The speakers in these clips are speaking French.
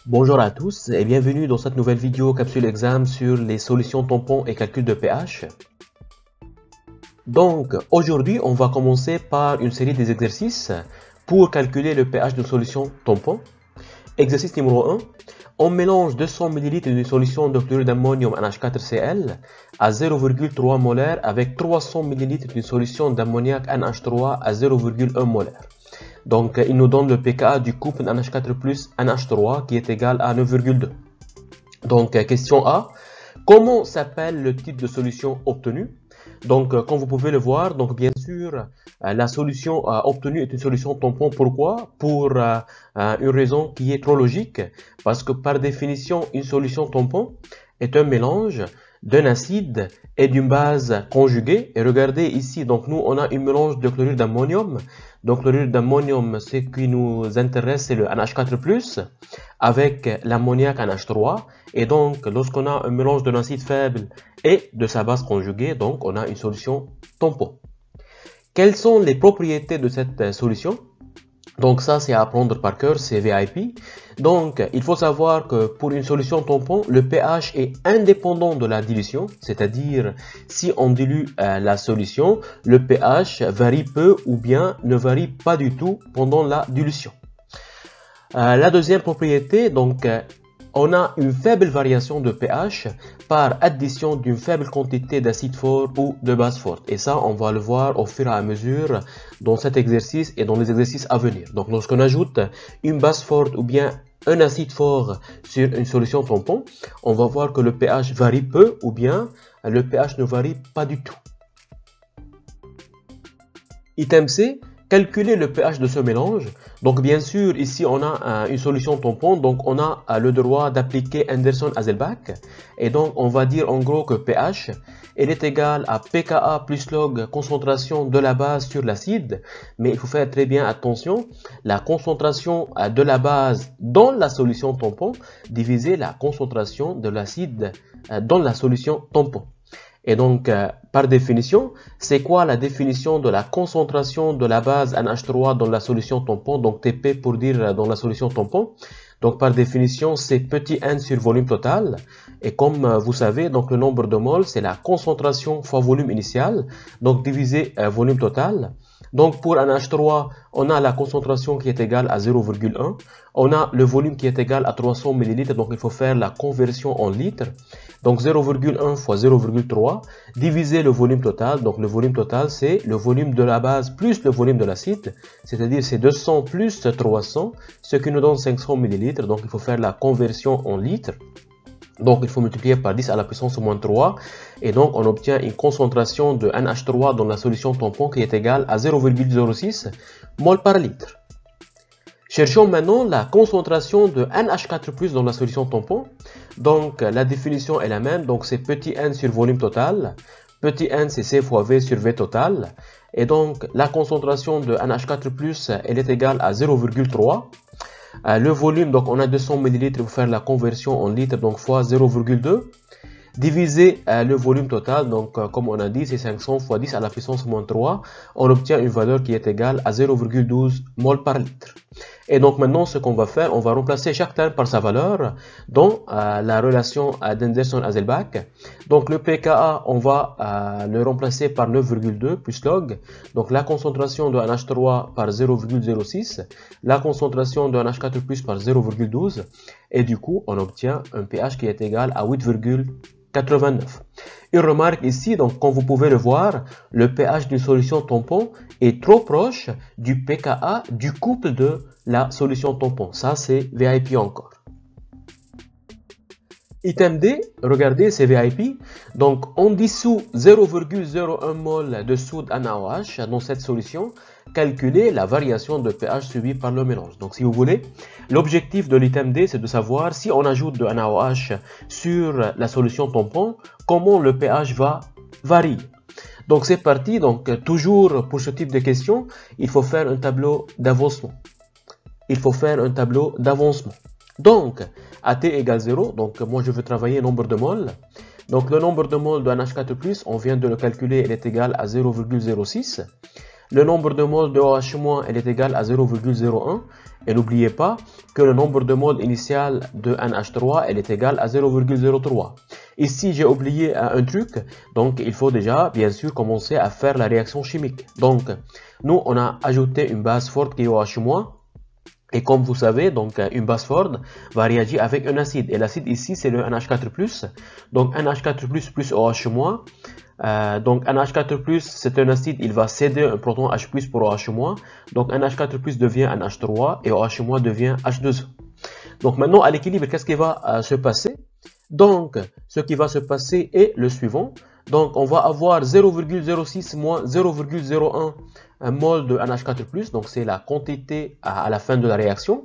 Bonjour à tous et bienvenue dans cette nouvelle vidéo capsule exam sur les solutions tampons et calcul de pH. Donc aujourd'hui on va commencer par une série des exercices pour calculer le pH d'une solution tampon. Exercice numéro 1. On mélange 200 ml d'une solution de chlorure d'ammonium NH4Cl à 0,3 molaire avec 300 ml d'une solution d'ammoniac NH3 à 0,1 molaire. Donc, il nous donne le pKa du couple NH4 plus NH3 qui est égal à 9,2. Donc, question A. Comment s'appelle le type de solution obtenue? Donc, comme vous pouvez le voir, donc bien sûr, la solution obtenue est une solution tampon. Pourquoi? Pour une raison qui est trop logique. Parce que par définition, une solution tampon est un mélange d'un acide et d'une base conjuguée. Et regardez ici, donc nous, on a un mélange de chlorure d'ammonium. Donc, le chlorure d'ammonium, ce qui nous intéresse, c'est le NH4+, avec l'ammoniac NH3. Et donc, lorsqu'on a un mélange d'un acide faible et de sa base conjuguée, donc on a une solution tampon. Quelles sont les propriétés de cette solution? Donc ça, c'est à apprendre par cœur, c'est VIP. Donc, il faut savoir que pour une solution tampon, le pH est indépendant de la dilution. C'est-à-dire, si on dilue la solution, le pH varie peu ou bien ne varie pas du tout pendant la dilution. La deuxième propriété, donc, on a une faible variation de pH par addition d'une faible quantité d'acide fort ou de base forte. Et ça, on va le voir au fur et à mesure dans cet exercice et dans les exercices à venir. Donc, lorsqu'on ajoute une base forte ou bien un acide fort sur une solution tampon, on va voir que le pH varie peu ou bien le pH ne varie pas du tout. Item C. Calculer le pH de ce mélange. Donc bien sûr, ici on a une solution tampon, donc on a le droit d'appliquer Anderson-Hasselbalch. Et donc on va dire en gros que pH, elle est égale à pKa plus log concentration de la base sur l'acide. Mais il faut faire très bien attention, la concentration de la base dans la solution tampon divisé la concentration de l'acide dans la solution tampon. Et donc, par définition, c'est quoi la définition de la concentration de la base NH3 dans la solution tampon? Donc, TP pour dire dans la solution tampon. Donc, par définition, c'est petit n sur volume total. Et comme vous savez, donc le nombre de moles, c'est la concentration fois volume initial. Donc, divisé volume total. Donc, pour NH3, on a la concentration qui est égale à 0,1. On a le volume qui est égal à 300 ml. Donc, il faut faire la conversion en litres. Donc 0,1 fois 0,3 divisé le volume total. Donc le volume total, c'est le volume de la base plus le volume de l'acide. C'est-à-dire c'est 200 plus 300, ce qui nous donne 500 ml. Donc il faut faire la conversion en litres. Donc il faut multiplier par 10 à la puissance moins 3. Et donc on obtient une concentration de NH3 dans la solution tampon qui est égale à 0,06 mol par litre. Cherchons maintenant la concentration de NH4+ dans la solution tampon. Donc la définition est la même, donc c'est petit n sur volume total. Petit n c'est C fois V sur V total. Et donc la concentration de NH4+, elle est égale à 0,3. Le volume, donc on a 200 ml pour faire la conversion en litres, donc fois 0,2. Diviser le volume total, donc comme on a dit, c'est 500 fois 10 à la puissance moins 3. On obtient une valeur qui est égale à 0,12 mol par litre. Et donc maintenant, ce qu'on va faire, on va remplacer chaque terme par sa valeur dans la relation d'Anderson-Hasselbalch. Donc le pKa, on va le remplacer par 9,2 plus log. Donc la concentration de NH3 par 0,06. La concentration de NH4+ par 0,12. Et du coup, on obtient un pH qui est égal à 8,89. Une remarque ici, donc comme vous pouvez le voir, le pH d'une solution tampon est trop proche du pKa du couple de la solution tampon. Ça, c'est VIP encore. Item D, regardez, c'est VIP. Donc, on dissout 0,01 mol de soude NaOH dans cette solution. Calculer la variation de pH subie par le mélange. Donc, si vous voulez, l'objectif de l'item D, c'est de savoir si on ajoute de NaOH sur la solution tampon, comment le pH va varier. Donc, c'est parti. Donc, toujours pour ce type de questions, il faut faire un tableau d'avancement. Donc, AT égale 0, donc moi je veux travailler nombre de moles. Donc le nombre de moles de NH4+, on vient de le calculer, il est égal à 0,06. Le nombre de moles de OH-, elle est égal à 0,01. Et n'oubliez pas que le nombre de moles initial de NH3 elle est égal à 0,03. Ici, j'ai oublié un truc. Donc, il faut déjà, bien sûr, commencer à faire la réaction chimique. Donc, nous, on a ajouté une base forte qui est OH-. Et comme vous savez, donc une base forte va réagir avec un acide. Et l'acide ici, c'est le NH4+. Donc NH4+, plus OH-. Donc NH4+, c'est un acide, il va céder un proton H+, pour OH-. Donc NH4+, devient NH3 et OH- devient H2O. Donc maintenant, à l'équilibre, qu'est-ce qui va se passer? Donc, ce qui va se passer est le suivant. Donc, on va avoir 0,06 moins 0,01 mol de NH4+, donc c'est la quantité à la fin de la réaction.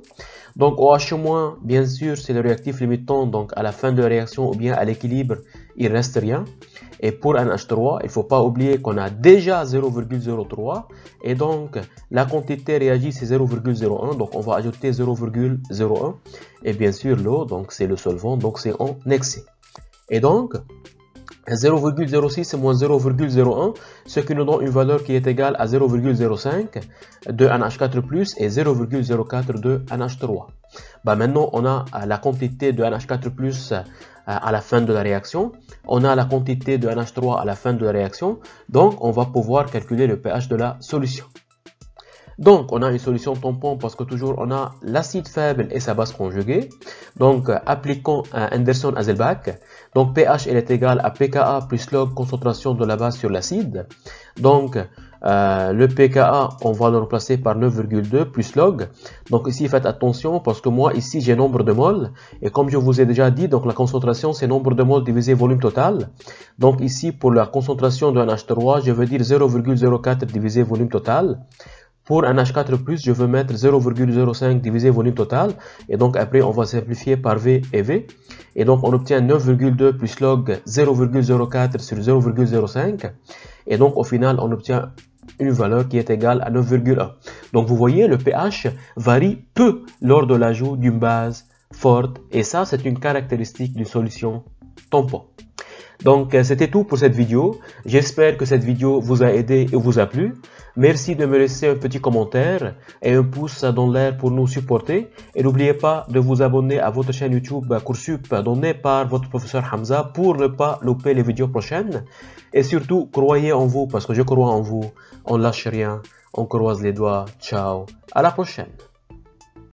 Donc, OH-, bien sûr, c'est le réactif limitant, donc à la fin de la réaction ou bien à l'équilibre, il reste rien. Et pour NH3, il ne faut pas oublier qu'on a déjà 0,03 et donc la quantité réagit c'est 0,01, donc on va ajouter 0,01 et bien sûr l'eau, donc c'est le solvant, donc c'est en excès. Et donc 0,06 moins 0,01, ce qui nous donne une valeur qui est égale à 0,05 de NH4+, et 0,04 de NH3. Maintenant, on a la quantité de NH4+, à la fin de la réaction. On a la quantité de NH3 à la fin de la réaction. Donc, on va pouvoir calculer le pH de la solution. Donc, on a une solution tampon parce que toujours on a l'acide faible et sa base conjuguée. Donc, appliquons Anderson-Hasselbalch. Donc, pH est égal à pKa plus log concentration de la base sur l'acide. Donc, le pKa, on va le remplacer par 9,2 plus log. Donc, ici, faites attention parce que moi, ici, j'ai nombre de moles. Et comme je vous ai déjà dit, donc la concentration, c'est nombre de moles divisé volume total. Donc, ici, pour la concentration de NH3, je veux dire 0,04 divisé volume total. Pour un H4+, je veux mettre 0,05 divisé volume total. Et donc, après, on va simplifier par V et V. Et donc, on obtient 9,2 plus log 0,04 sur 0,05. Et donc, au final, on obtient une valeur qui est égale à 9,1. Donc, vous voyez, le pH varie peu lors de l'ajout d'une base forte. Et ça, c'est une caractéristique d'une solution tampon. Donc, c'était tout pour cette vidéo. J'espère que cette vidéo vous a aidé et vous a plu. Merci de me laisser un petit commentaire et un pouce dans l'air pour nous supporter. Et n'oubliez pas de vous abonner à votre chaîne YouTube Coursup donnée par votre professeur Hamza pour ne pas louper les vidéos prochaines. Et surtout, croyez en vous parce que je crois en vous. On lâche rien, on croise les doigts. Ciao, à la prochaine.